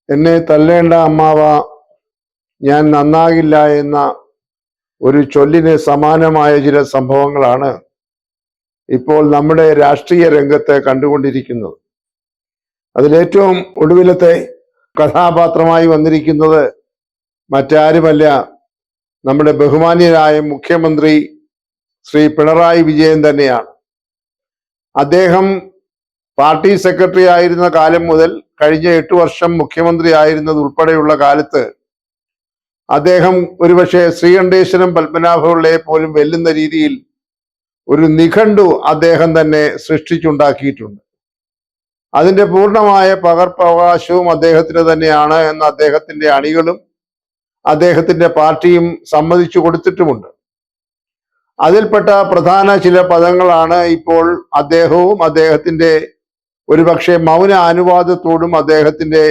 എന്നെ തല്ലേണ്ട അമ്മാവ, ഞാൻ നന്നാകില്ല എന്ന ഒരു ചൊല്ലിന് സമാനമായ ചില സംഭവങ്ങളാണ് ഇപ്പോൾ നമ്മുടെ രാഷ്ട്രീയ രംഗത്ത് കണ്ടുകൊണ്ടിരിക്കുന്നത്. അതിലേറ്റവും ഒടുവിലത്തെ കഥാപാത്രമായി വന്നിരിക്കുന്നത് മറ്റാരുമല്ല, നമ്മുടെ ബഹുമാന്യനായ മുഖ്യമന്ത്രി ശ്രീ പിണറായി വിജയൻ തന്നെയാണ്. അദ്ദേഹം പാർട്ടി സെക്രട്ടറി ആയിരുന്ന കാലം മുതൽ കഴിഞ്ഞ 8 വർഷം മുഖ്യമന്ത്രി ആയിരുന്നത് ഉൾപ്പെടെയുള്ള കാലത്ത് അദ്ദേഹം ഒരുപക്ഷെ ശ്രീകണ്ഠേശ്വരം പത്മനാഭപിള്ളയെ പോലും വെല്ലുന്ന രീതിയിൽ ഒരു നിഘണ്ടു അദ്ദേഹം തന്നെ സൃഷ്ടിച്ചുണ്ടാക്കിയിട്ടുണ്ട്. അതിന്റെ പൂർണ്ണമായ പകർപ്പവകാശവും അദ്ദേഹത്തിന് തന്നെയാണ് എന്ന് അദ്ദേഹത്തിന്റെ അണികളും അദ്ദേഹത്തിന്റെ പാർട്ടിയും സമ്മതിച്ചു കൊടുത്തിട്ടുമുണ്ട്. അതിൽപ്പെട്ട പ്രധാന ചില പദങ്ങളാണ് ഇപ്പോൾ അദ്ദേഹവും അദ്ദേഹത്തിന്റെ ഒരുപക്ഷെ മൗന അനുവാദത്തോടും അദ്ദേഹത്തിന്റെ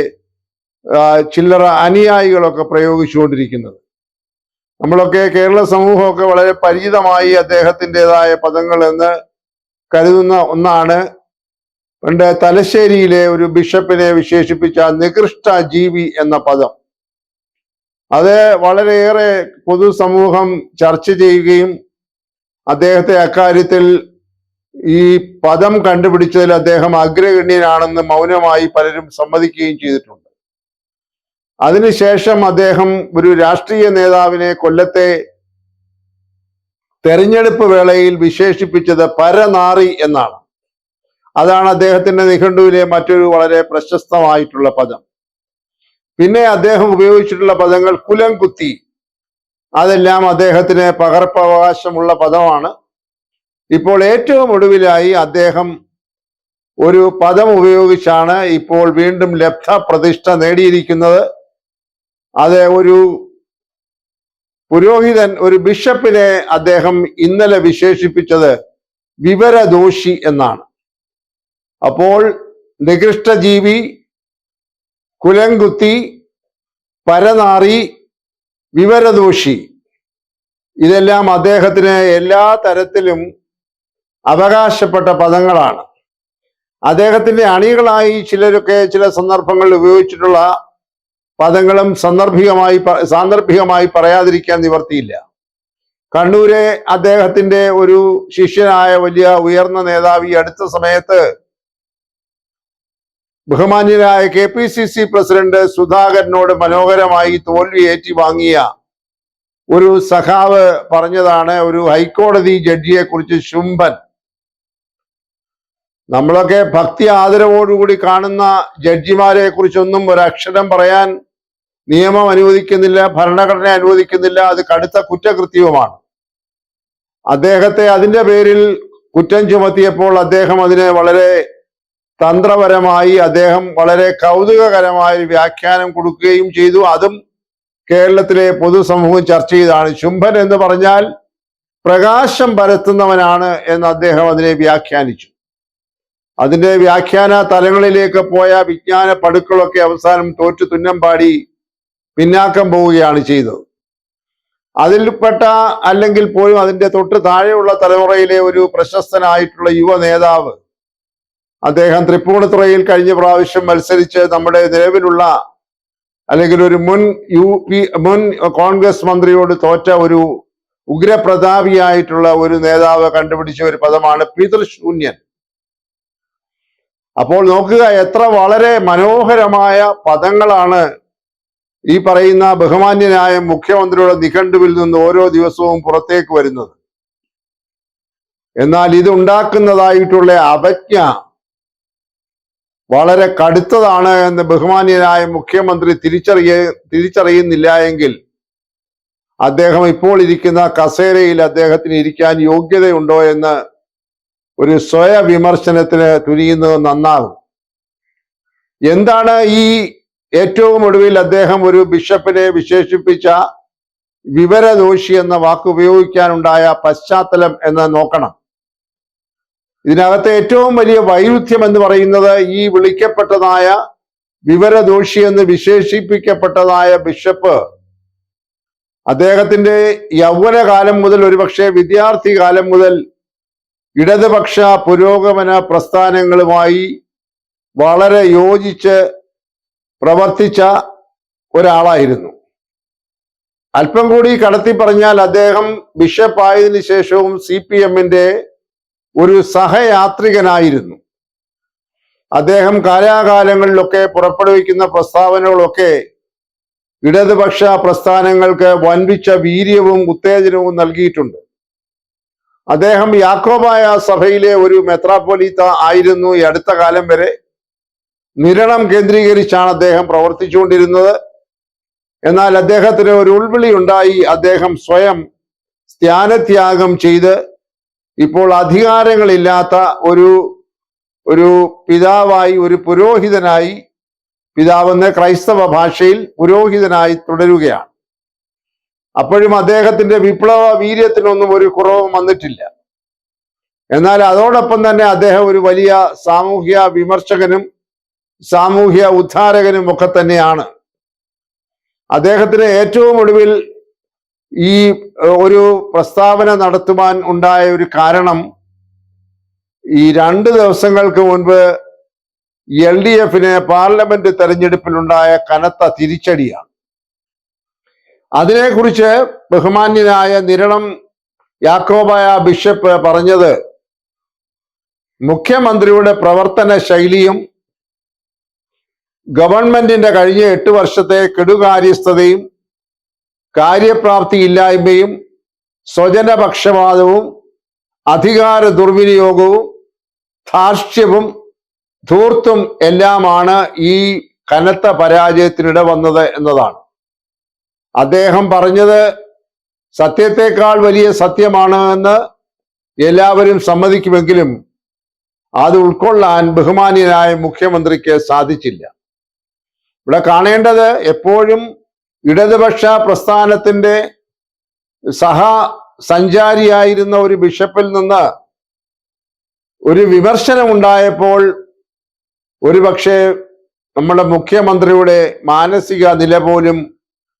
ചില്ലറ അനുയായികളൊക്കെ പ്രയോഗിച്ചുകൊണ്ടിരിക്കുന്നത്. നമ്മളൊക്കെ കേരള സമൂഹമൊക്കെ വളരെ പരിചിതമായി അദ്ദേഹത്തിൻ്റെതായ പദങ്ങൾ എന്ന് കരുതുന്ന ഒന്നാണ് പണ്ട് തലശ്ശേരിയിലെ ഒരു ബിഷപ്പിനെ വിശേഷിപ്പിച്ച നികൃഷ്ട ജീവി എന്ന പദം. അത് വളരെയേറെ പൊതുസമൂഹം ചർച്ച ചെയ്യുകയും അദ്ദേഹത്തെ അക്കാര്യത്തിൽ ഈ പദം കണ്ടുപിടിച്ചതിൽ അദ്ദേഹം അഗ്രഗണ്യനാണെന്ന് മൗനമായി പലരും സമ്മതിക്കുകയും ചെയ്തിട്ടുണ്ട്. അതിനുശേഷം അദ്ദേഹം ഒരു രാഷ്ട്രീയ നേതാവിനെ കൊല്ലത്തെ തെരഞ്ഞെടുപ്പ് വേളയിൽ വിശേഷിപ്പിച്ചത് പരനാറി എന്നാണ്. അതാണ് അദ്ദേഹത്തിന്റെ നിഘണ്ടുവിലെ മറ്റൊരു വളരെ പ്രശസ്തമായിട്ടുള്ള പദം. പിന്നെ അദ്ദേഹം ഉപയോഗിച്ചിട്ടുള്ള പദങ്ങൾ കുലം കുത്തി, അതെല്ലാം അദ്ദേഹത്തിന് പകർപ്പവകാശമുള്ള പദമാണ്. ഇപ്പോൾ ഏറ്റവും ഒടുവിലായി അദ്ദേഹം ഒരു പദം ഉപയോഗിച്ചാണ് ഇപ്പോൾ വീണ്ടും ലബ്ധ പ്രതിഷ്ഠ നേടിയിരിക്കുന്നത്. അത് ഒരു പുരോഹിതൻ, ഒരു ബിഷപ്പിനെ അദ്ദേഹം ഇന്നലെ വിശേഷിപ്പിച്ചത് വിവരദോഷി എന്നാണ്. അപ്പോൾ നികൃഷ്ടജീവി, കുലംകുത്തി, പരനാറി, വിവരദോഷി, ഇതെല്ലാം അദ്ദേഹത്തിന് എല്ലാ തരത്തിലും അവകാശപ്പെട്ട പദങ്ങളാണ്. അദ്ദേഹത്തിന്റെ അണികളായി ചിലരൊക്കെ ചില സന്ദർഭങ്ങളിൽ ഉപയോഗിച്ചിട്ടുള്ള പദങ്ങളും സാന്ദർഭികമായി പറയാതിരിക്കാൻ നിവർത്തിയില്ല. കണ്ണൂരെ അദ്ദേഹത്തിന്റെ ഒരു ശിഷ്യനായ വലിയ ഉയർന്ന നേതാവ് ഈ അടുത്ത സമയത്ത് ബഹുമാന്യനായ KPCC പ്രസിഡന്റ് സുധാകരനോട് മനോഹരമായി തോൽവി ഏറ്റുവാങ്ങിയ ഒരു സഖാവ് പറഞ്ഞതാണ് ഒരു ഹൈക്കോടതി ജഡ്ജിയെ കുറിച്ച് ശുംഭൻ. നമ്മളൊക്കെ ഭക്തി ആദരവോടുകൂടി കാണുന്ന ജഡ്ജിമാരെ കുറിച്ചൊന്നും ഒരക്ഷരം പറയാൻ നിയമം അനുവദിക്കുന്നില്ല, ഭരണഘടന അനുവദിക്കുന്നില്ല. അത് കടുത്ത കുറ്റകൃത്യവുമാണ്. അദ്ദേഹത്തെ അതിന്റെ പേരിൽ കുറ്റം ചുമത്തിയപ്പോൾ അദ്ദേഹം അതിനെ വളരെ തന്ത്രപരമായി അദ്ദേഹം വളരെ കൗതുകകരമായ വ്യാഖ്യാനം കൊടുക്കുകയും ചെയ്തു. അതും കേരളത്തിലെ പൊതുസമൂഹം ചർച്ച ചെയ്താണ്. ശുംഭൻ എന്ന് പറഞ്ഞാൽ പ്രകാശം പരത്തുന്നവനാണ് എന്ന് അദ്ദേഹം അതിനെ വ്യാഖ്യാനിച്ചു. അതിന്റെ വ്യാഖ്യാന തലങ്ങളിലേക്ക് പോയ വിജ്ഞാന പടുക്കളൊക്കെ അവസാനം തോറ്റു തുന്നം പാടി പിന്നാക്കം പോവുകയാണ് ചെയ്തത്. അതിൽപ്പെട്ട അല്ലെങ്കിൽ പോലും അതിന്റെ തൊട്ട് താഴെയുള്ള തലമുറയിലെ ഒരു പ്രശസ്തനായിട്ടുള്ള യുവ നേതാവ്, അദ്ദേഹം തൃപ്പൂണിത്തുറയിൽ കഴിഞ്ഞ പ്രാവശ്യം മത്സരിച്ച് നമ്മുടെ നിലവിലുള്ള അല്ലെങ്കിൽ ഒരു മുൻ കോൺഗ്രസ് മന്ത്രിയോട് തോറ്റ ഒരു ഉഗ്രപ്രതാപിയായിട്ടുള്ള ഒരു നേതാവ് കണ്ടുപിടിച്ച ഒരു പദമാണ് പിതൃശൂന്യൻ. അപ്പോൾ നോക്കുക, എത്ര വളരെ മനോഹരമായ പദങ്ങളാണ് ഈ പറയുന്ന ബഹുമാന്യനായ മുഖ്യമന്ത്രിയുടെ നിഘണ്ടുവിൽ നിന്ന് ഓരോ ദിവസവും പുറത്തേക്ക് വരുന്നത്. എന്നാൽ ഇതുണ്ടാക്കുന്നതായിട്ടുള്ള അവജ്ഞ വളരെ കടുത്തതാണ് എന്ന് ബഹുമാന്യനായ മുഖ്യമന്ത്രി തിരിച്ചറിയുന്നില്ല എങ്കിൽ അദ്ദേഹം ഇപ്പോൾ ഇരിക്കുന്ന കസേരയിൽ അദ്ദേഹത്തിന് ഇരിക്കാൻ യോഗ്യതയുണ്ടോ എന്ന് ഒരു സ്വയവിമർശനത്തിന് തുനിയുന്നത് നന്നാകും. എന്താണ് ഈ ഏറ്റവും ഒടുവിൽ അദ്ദേഹം ഒരു ബിഷപ്പിനെ വിശേഷിപ്പിച്ച വിവരദോഷി എന്ന വാക്ക് ഉപയോഗിക്കാനുണ്ടായ പശ്ചാത്തലം എന്ന് നോക്കണം. ഇതിനകത്തെ ഏറ്റവും വലിയ വൈരുദ്ധ്യം എന്ന് പറയുന്നത് ഈ വിളിക്കപ്പെട്ടതായ വിവരദോഷി എന്ന് വിശേഷിപ്പിക്കപ്പെട്ടതായ ബിഷപ്പ് അദ്ദേഹത്തിന്റെ യൗവനകാലം മുതൽ, ഒരുപക്ഷെ വിദ്യാർത്ഥി കാലം മുതൽ ഇടതുപക്ഷ പുരോഗമന പ്രസ്ഥാനങ്ങളുമായി വളരെ യോജിച്ച് പ്രവർത്തിച്ച ഒരാളായിരുന്നു. അല്പം കൂടി കടത്തി പറഞ്ഞാൽ അദ്ദേഹം ബിഷപ്പ് ആയതിനു ശേഷവും CPM-ന്റെ ഒരു സഹയാത്രികനായിരുന്നു. അദ്ദേഹം കാലാകാലങ്ങളിലൊക്കെ പുറപ്പെടുവിക്കുന്ന പ്രസ്താവനകളൊക്കെ ഇടതുപക്ഷ പ്രസ്ഥാനങ്ങൾക്ക് വൻപിച്ച വീര്യവും ഉത്തേജനവും നൽകിയിട്ടുണ്ട്. അദ്ദേഹം യാക്കോബായ സഭയിലെ ഒരു മെത്രാപ്പൊലീത്ത ആയിരുന്നു. ഈ അടുത്ത കാലം വരെ നിരണം കേന്ദ്രീകരിച്ചാണ് അദ്ദേഹം പ്രവർത്തിച്ചുകൊണ്ടിരുന്നത്. എന്നാൽ അദ്ദേഹത്തിന് ഒരു ഉൾവിളി ഉണ്ടായി. അദ്ദേഹം സ്വയം സ്ഥാനത്യാഗം ചെയ്ത് ഇപ്പോൾ അധികാരങ്ങളില്ലാത്ത ഒരു പിതാവായി, ഒരു പുരോഹിതനായി, പിതാവെന്ന് ക്രൈസ്തവ ഭാഷയിൽ പുരോഹിതനായി തുടരുകയാണ്. അപ്പോഴും അദ്ദേഹത്തിന്റെ വിപ്ലവ വീര്യത്തിനൊന്നും ഒരു കുറവും വന്നിട്ടില്ല. എന്നാൽ അതോടൊപ്പം തന്നെ അദ്ദേഹം ഒരു വലിയ സാമൂഹ്യ വിമർശകനും സാമൂഹ്യ ഉദ്ധാരകനും ഒക്കെ തന്നെയാണ്. അദ്ദേഹത്തിന് ഏറ്റവും ഒടുവിൽ ഈ ഒരു പ്രസ്താവന നടത്തുവാൻ ഉണ്ടായ ഒരു കാരണം ഈ 2 ദിവസങ്ങൾക്ക് മുൻപ് LDF-ന് പാർലമെന്റ് തെരഞ്ഞെടുപ്പിലുണ്ടായ കനത്ത തിരിച്ചടിയാണ്. അതിനെക്കുറിച്ച് ബഹുമാന്യനായ നിരണം യാക്കോബായ ബിഷപ്പ് പറഞ്ഞത്, മുഖ്യമന്ത്രിയുടെ പ്രവർത്തന ശൈലിയും ഗവൺമെന്റിന്റെ കഴിഞ്ഞ 8 വർഷത്തെ കെടുകാര്യസ്ഥതയും കാര്യപ്രാപ്തിയില്ലായ്മയും സ്വജനപക്ഷപാതവും അധികാര ദുർവിനിയോഗവും ധാർഷ്ട്യവും ധൂർത്തും എല്ലാമാണ് ഈ കനത്ത പരാജയത്തിനിട വന്നത് എന്നതാണ്. അദ്ദേഹം പറഞ്ഞത് സത്യത്തെക്കാൾ വലിയ സത്യമാണ് എന്ന് എല്ലാവരും സമ്മതിക്കുമെങ്കിലും അത് ഉൾക്കൊള്ളാൻ ബഹുമാന്യനായ മുഖ്യമന്ത്രിക്ക് സാധിച്ചില്ല. ഇവിടെ കാണേണ്ടത്, എപ്പോഴും ഇടതുപക്ഷ പ്രസ്ഥാനത്തിന്റെ സഞ്ചാരിയായിരുന്ന ഒരു ബിഷപ്പിൽ നിന്ന് ഒരു വിമർശനം ഉണ്ടായപ്പോൾ ഒരുപക്ഷെ നമ്മുടെ മുഖ്യമന്ത്രിയുടെ മാനസിക നില പോലും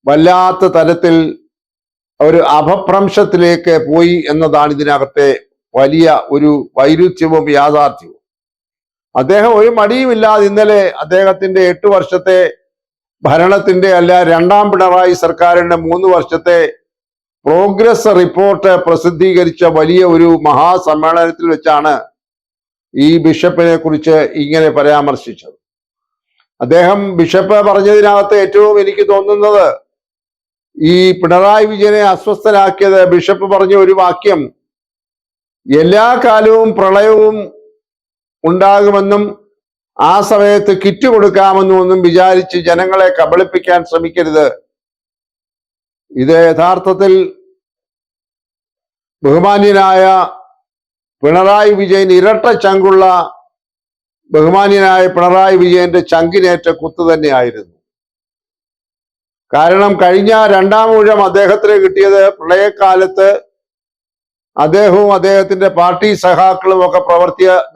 വല്ലാത്ത തരത്തിൽ ഒരു അപഭ്രംശത്തിലേക്ക് പോയി എന്നതാണ് ഇതിനകത്തെ വലിയ ഒരു വൈരുദ്ധ്യവും യാഥാർത്ഥ്യവും. അദ്ദേഹം ഒരു മടിയുമില്ലാതെ ഇന്നലെ അദ്ദേഹത്തിന്റെ 8 വർഷത്തെ ഭരണത്തിന്റെ അല്ല, 2ാം പിണറായി സർക്കാരിന്റെ 3 വർഷത്തെ പ്രോഗ്രസ് റിപ്പോർട്ട് പ്രസിദ്ധീകരിച്ച വലിയ ഒരു മഹാസമ്മേളനത്തിൽ വെച്ചാണ് ഈ ബിഷപ്പിനെ കുറിച്ച് ഇങ്ങനെ പരാമർശിച്ചത്. ബിഷപ്പ് പറഞ്ഞതിനകത്ത് ഏറ്റവും എനിക്ക് തോന്നുന്നത്, ഈ പിണറായി വിജയനെ അസ്വസ്ഥനാക്കിയത് ബിഷപ്പ് പറഞ്ഞ ഒരു വാക്യം, എല്ലാ കാലവും പ്രളയവും ഉണ്ടാകുമെന്നും ആ സമയത്ത് കിറ്റ് കൊടുക്കാമെന്നും ഒന്നും വിചാരിച്ച് ജനങ്ങളെ കബളിപ്പിക്കാൻ ശ്രമിക്കരുത്. ഇത് യഥാർത്ഥത്തിൽ ബഹുമാന്യനായ പിണറായി വിജയൻ, ഇരട്ട ചങ്കുള്ള ബഹുമാന്യനായ പിണറായി വിജയന്റെ ചങ്കിനേറ്റ കുത്തു തന്നെയായിരുന്നു. കാരണം കഴിഞ്ഞ 2ാം ഊഴം അദ്ദേഹത്തിന് കിട്ടിയത് പ്രളയകാലത്ത് അദ്ദേഹവും അദ്ദേഹത്തിന്റെ പാർട്ടി സഖാക്കളും ഒക്കെ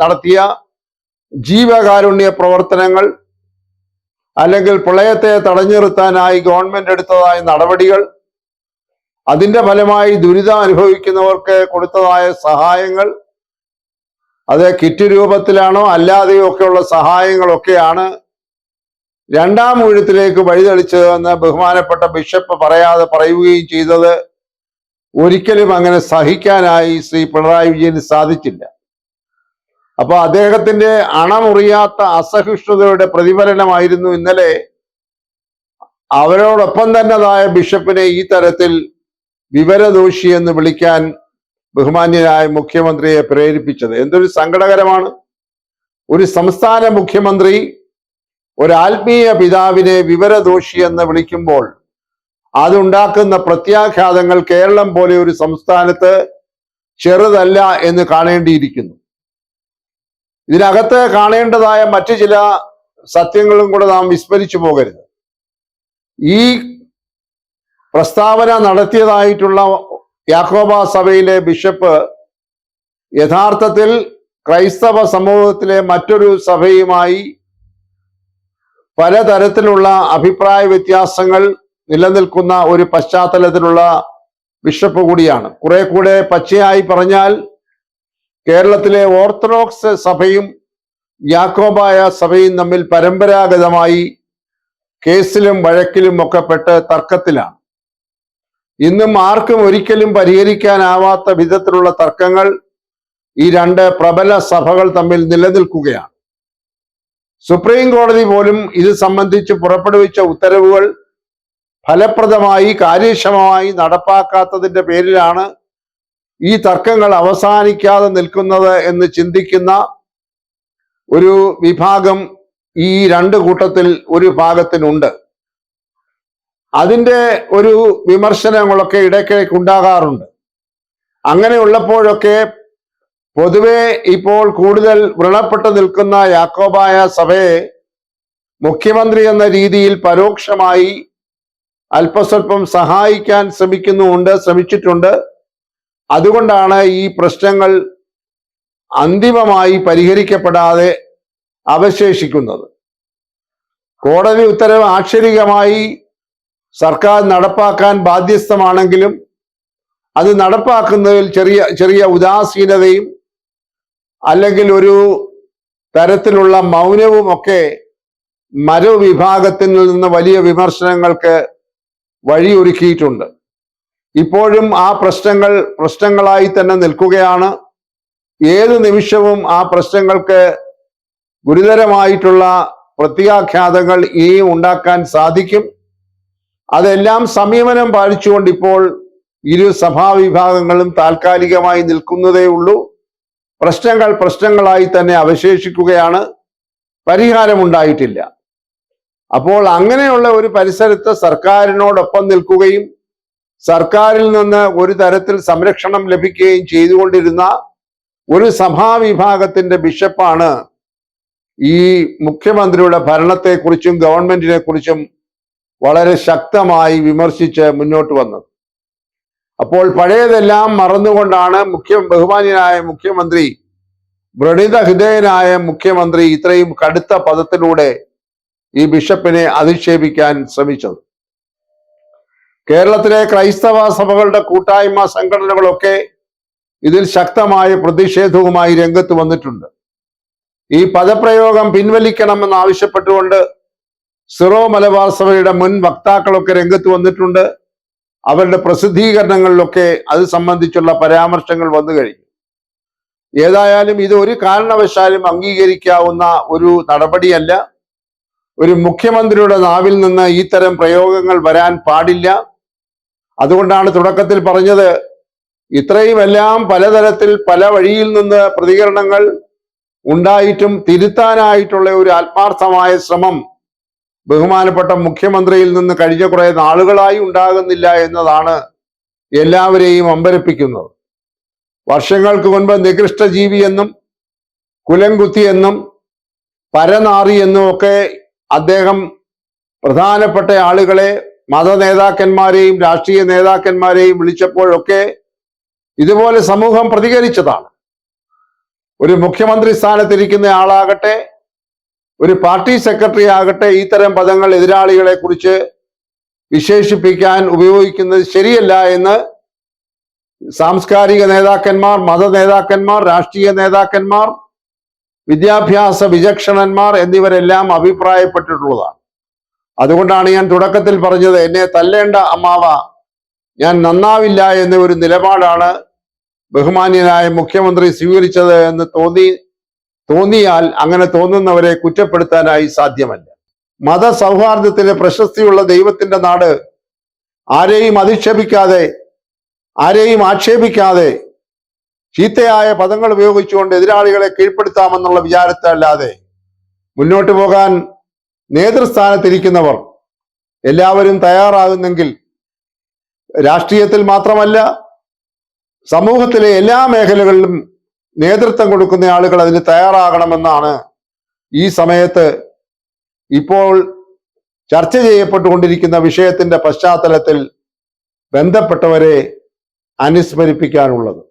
നടത്തിയ ജീവകാരുണ്യ പ്രവർത്തനങ്ങൾ, അല്ലെങ്കിൽ പ്രളയത്തെ തടഞ്ഞു നിർത്താനായി ഗവൺമെന്റ് എടുത്തതായ നടപടികൾ, അതിന്റെ ഫലമായി ദുരിതം അനുഭവിക്കുന്നവർക്ക് കൊടുത്തതായ സഹായങ്ങൾ, അത് കിറ്റ് രൂപത്തിലാണോ അല്ലാതെയോ ഒക്കെയുള്ള സഹായങ്ങളൊക്കെയാണ് 2ാം ഊഴത്തിലേക്ക് വഴിതെളിച്ചതെന്ന് ബഹുമാനപ്പെട്ട ബിഷപ്പ് പറയുകയും ചെയ്തത് ഒരിക്കലും അങ്ങനെ സഹിക്കാനായി ശ്രീ പിണറായി വിജയന് സാധിച്ചില്ല. അപ്പൊ അദ്ദേഹത്തിന്റെ അണമുറിയാത്ത അസഹിഷ്ണുതയുടെ പ്രതിഫലനമായിരുന്നു ഇന്നലെ അവരോടൊപ്പം തന്നെതായ ബിഷപ്പിനെ ഈ തരത്തിൽ വിവരദോഷി എന്ന് വിളിക്കാൻ ബഹുമാന്യനായ മുഖ്യമന്ത്രിയെ പ്രേരിപ്പിച്ചത്. എന്തൊരു സങ്കടകരമാണ്! ഒരു സംസ്ഥാന മുഖ്യമന്ത്രി ഒരു ആത്മീയ പിതാവിനെ വിവരദോഷി എന്ന് വിളിക്കുമ്പോൾ അതുണ്ടാക്കുന്ന പ്രത്യാഘാതങ്ങൾ കേരളം പോലെ ഒരു സംസ്ഥാനത്ത് ചെറുതല്ല എന്ന് കാണേണ്ടിയിരിക്കുന്നു. ഇതിനകത്ത് കാണേണ്ടതായ മറ്റു ചില സത്യങ്ങളും കൂടെ നാം വിസ്മരിച്ചു പോകരുത്. ഈ പ്രസ്താവന നടത്തിയതായിട്ടുള്ള യാക്കോബ സഭയിലെ ബിഷപ്പ് യഥാർത്ഥത്തിൽ ക്രൈസ്തവ സമൂഹത്തിലെ മറ്റൊരു സഭയുമായി പലതരത്തിലുള്ള അഭിപ്രായ വ്യത്യാസങ്ങൾ നിലനിൽക്കുന്ന ഒരു പശ്ചാത്തലത്തിലുള്ള ബിഷപ്പ് കൂടിയാണ്. കുറെ കൂടെ പച്ചയായി പറഞ്ഞാൽ കേരളത്തിലെ ഓർത്തഡോക്സ് സഭയും യാക്കോബായ സഭയും തമ്മിൽ പരമ്പരാഗതമായി കേസിലും വഴക്കിലും ഒക്കെ പെട്ട് തർക്കത്തിലാണ്. ഇന്നും ആർക്കും ഒരിക്കലും പരിഹരിക്കാനാവാത്ത വിധത്തിലുള്ള തർക്കങ്ങൾ ഈ രണ്ട് പ്രബല സഭകൾ തമ്മിൽ നിലനിൽക്കുകയാണ്. സുപ്രീം കോടതി പോലും ഇത് സംബന്ധിച്ച് പുറപ്പെടുവിച്ച ഉത്തരവുകൾ ഫലപ്രദമായി കാര്യക്ഷമമായി നടപ്പാക്കാത്തതിന്റെ പേരിലാണ് ഈ തർക്കങ്ങൾ അവസാനിക്കാതെ നിൽക്കുന്നത് എന്ന് ചിന്തിക്കുന്ന ഒരു വിഭാഗം ഈ രണ്ട് കൂട്ടത്തിൽ ഒരു ഭാഗത്തിനുണ്ട്. അതിന്റെ ഒരു വിമർശനങ്ങളൊക്കെ ഇടയ്ക്കിടയ്ക്ക് ഉണ്ടാകാറുണ്ട്. അങ്ങനെയുള്ളപ്പോഴൊക്കെ പൊതുവെ ഇപ്പോൾ കൂടുതൽ വ്രണപ്പെട്ടു നിൽക്കുന്ന യാക്കോബായ സഭയെ മുഖ്യമന്ത്രി എന്ന രീതിയിൽ പരോക്ഷമായി അല്പസ്വല്പം സഹായിക്കാൻ ശ്രമിച്ചിട്ടുണ്ട്. അതുകൊണ്ടാണ് ഈ പ്രശ്നങ്ങൾ അന്തിമമായി പരിഹരിക്കപ്പെടാതെ അവശേഷിക്കുന്നത്. കോടതി ഉത്തരവ് ആക്ഷരികമായി സർക്കാർ നടപ്പാക്കാൻ ബാധ്യസ്ഥമാണെങ്കിലും അത് നടപ്പാക്കുന്നതിൽ ചെറിയ ഉദാസീനതയും അല്ലെങ്കിൽ ഒരു തരത്തിലുള്ള മൗനവും ഒക്കെ മറുവിഭാഗത്തിൽ നിന്ന് വലിയ വിമർശനങ്ങൾക്ക് വഴിയൊരുക്കിയിട്ടുണ്ട്. ഇപ്പോഴും ആ പ്രശ്നങ്ങളായി തന്നെ നിൽക്കുകയാണ്. ഏത് നിമിഷവും ആ പ്രശ്നങ്ങൾക്ക് ഗുരുതരമായിട്ടുള്ള പ്രത്യാഘാതങ്ങൾ ഇനിയും ഉണ്ടാക്കാൻ സാധിക്കും. അതെല്ലാം സംയമനം പാലിച്ചുകൊണ്ട് ഇപ്പോൾ ഇരു സഭാവിഭാഗങ്ങളും താൽക്കാലികമായി നിൽക്കുന്നതേ ഉള്ളൂ. പ്രശ്നങ്ങളായി തന്നെ അവശേഷിക്കുകയാണ്. പരിഹാരമുണ്ടായിട്ടില്ല. അപ്പോൾ അങ്ങനെയുള്ള ഒരു പരിസരത്ത് സർക്കാരിനോടൊപ്പം നിൽക്കുകയും സർക്കാരിൽ നിന്ന് ഒരു തരത്തിൽ സംരക്ഷണം ലഭിക്കുകയും ചെയ്തുകൊണ്ടിരുന്ന ഒരു സഭാവിഭാഗത്തിന്റെ ബിഷപ്പാണ് ഈ മുഖ്യമന്ത്രിയുടെ ഭരണത്തെക്കുറിച്ചും ഗവൺമെന്റിനെ കുറിച്ചും വളരെ ശക്തമായി വിമർശിച്ച് മുന്നോട്ട് വന്നത്. അപ്പോൾ പഴയതെല്ലാം മറന്നുകൊണ്ടാണ് ബഹുമാന്യനായ മുഖ്യമന്ത്രി, വ്രണിത ഹൃദയനായ മുഖ്യമന്ത്രി ഇത്രയും കടുത്ത പദത്തിലൂടെ ഈ ബിഷപ്പിനെ അധിക്ഷേപിക്കാൻ ശ്രമിച്ചത്. കേരളത്തിലെ ക്രൈസ്തവ സഭകളുടെ കൂട്ടായ്മ സംഘടനകളൊക്കെ ഇതിൽ ശക്തമായ പ്രതിഷേധവുമായി രംഗത്ത് വന്നിട്ടുണ്ട്. ഈ പദപ്രയോഗം പിൻവലിക്കണമെന്ന് ആവശ്യപ്പെട്ടുകൊണ്ട് സിറോ മലബാർ സഭയുടെ മുൻ വക്താക്കളൊക്കെ രംഗത്ത് വന്നിട്ടുണ്ട്. അവരുടെ പ്രസിദ്ധീകരണങ്ങളിലൊക്കെ അത് സംബന്ധിച്ചുള്ള പരാമർശങ്ങൾ വന്നു കഴിഞ്ഞു. ഏതായാലും ഇത് ഒരു കാരണവശാലും അംഗീകരിക്കാവുന്ന ഒരു നടപടിയല്ല. ഒരു മുഖ്യമന്ത്രിയുടെ നാവിൽ നിന്ന് ഇത്തരം പ്രയോഗങ്ങൾ വരാൻ പാടില്ല. അതുകൊണ്ടാണ് തുടക്കത്തിൽ പറഞ്ഞത്, ഇത്രയുമെല്ലാം പലതരത്തിൽ പല വഴിയിൽ നിന്ന് പ്രതികരണങ്ങൾ ഉണ്ടായിട്ടും തിരുത്താനായിട്ടുള്ള ഒരു ആത്മാർത്ഥമായ ശ്രമം ബഹുമാനപ്പെട്ട മുഖ്യമന്ത്രിയിൽ നിന്ന് കഴിഞ്ഞ കുറെ നാളുകളായി ഉണ്ടാകുന്നില്ല എന്നതാണ് എല്ലാവരെയും അമ്പരപ്പിക്കുന്നത്. വർഷങ്ങൾക്ക് മുൻപ് നികൃഷ്ട ജീവി എന്നും കുലംകുത്തി എന്നും പരനാറി എന്നും ഒക്കെ അദ്ദേഹം പ്രധാനപ്പെട്ട ആളുകളെ, മത നേതാക്കന്മാരെയും രാഷ്ട്രീയ നേതാക്കന്മാരെയും വിളിച്ചപ്പോഴൊക്കെ ഇതുപോലെ സമൂഹം പ്രതികരിച്ചതാണ്. ഒരു മുഖ്യമന്ത്രി സ്ഥാനത്തിരിക്കുന്ന ആളാകട്ടെ, ഒരു പാർട്ടി സെക്രട്ടറി ആകട്ടെ, ഇത്തരം പദങ്ങൾ എതിരാളികളെ കുറിച്ച് വിശേഷിപ്പിക്കാൻ ഉപയോഗിക്കുന്നത് ശരിയല്ല എന്ന് സാംസ്കാരിക നേതാക്കന്മാർ, മത നേതാക്കന്മാർ, രാഷ്ട്രീയ നേതാക്കന്മാർ, വിദ്യാഭ്യാസ വിചക്ഷണന്മാർ എന്നിവരെല്ലാം അഭിപ്രായപ്പെട്ടിട്ടുള്ളതാണ്. അതുകൊണ്ടാണ് ഞാൻ തുടക്കത്തിൽ പറഞ്ഞത്, എന്നെ തല്ലേണ്ട അമ്മാവ, ഞാൻ നന്നാവില്ല എന്ന ഒരു നിലപാടാണ് ബഹുമാന്യനായ മുഖ്യമന്ത്രി സ്വീകരിച്ചത് എന്ന് തോന്നിയാൽ അങ്ങനെ തോന്നുന്നവരെ കുറ്റപ്പെടുത്താനായി സാധ്യമല്ല. മതസൗഹാർദ്ദത്തിന് പ്രശസ്തിയുള്ള ദൈവത്തിന്റെ നാട് ആരെയും അധിക്ഷേപിക്കാതെ, ആരെയും ആക്ഷേപിക്കാതെ, ചീത്തയായ പദങ്ങൾ ഉപയോഗിച്ചുകൊണ്ട് എതിരാളികളെ കീഴ്പ്പെടുത്താമെന്നുള്ള വിചാരത്തല്ലാതെ മുന്നോട്ട് പോകാൻ നേതൃസ്ഥാനത്തിരിക്കുന്നവർ എല്ലാവരും തയ്യാറാകുന്നെങ്കിൽ രാഷ്ട്രീയത്തിൽ മാത്രമല്ല സമൂഹത്തിലെ എല്ലാ മേഖലകളിലും നേതൃത്വം കൊടുക്കുന്ന ആളുകൾ അതിന് തയ്യാറാകണമെന്നാണ് ഈ സമയത്ത് ഇപ്പോൾ ചർച്ച ചെയ്യപ്പെട്ടുകൊണ്ടിരിക്കുന്ന വിഷയത്തിന്റെ പശ്ചാത്തലത്തിൽ ബന്ധപ്പെട്ടവരെ അനുസ്മരിപ്പിക്കാനുള്ളത്.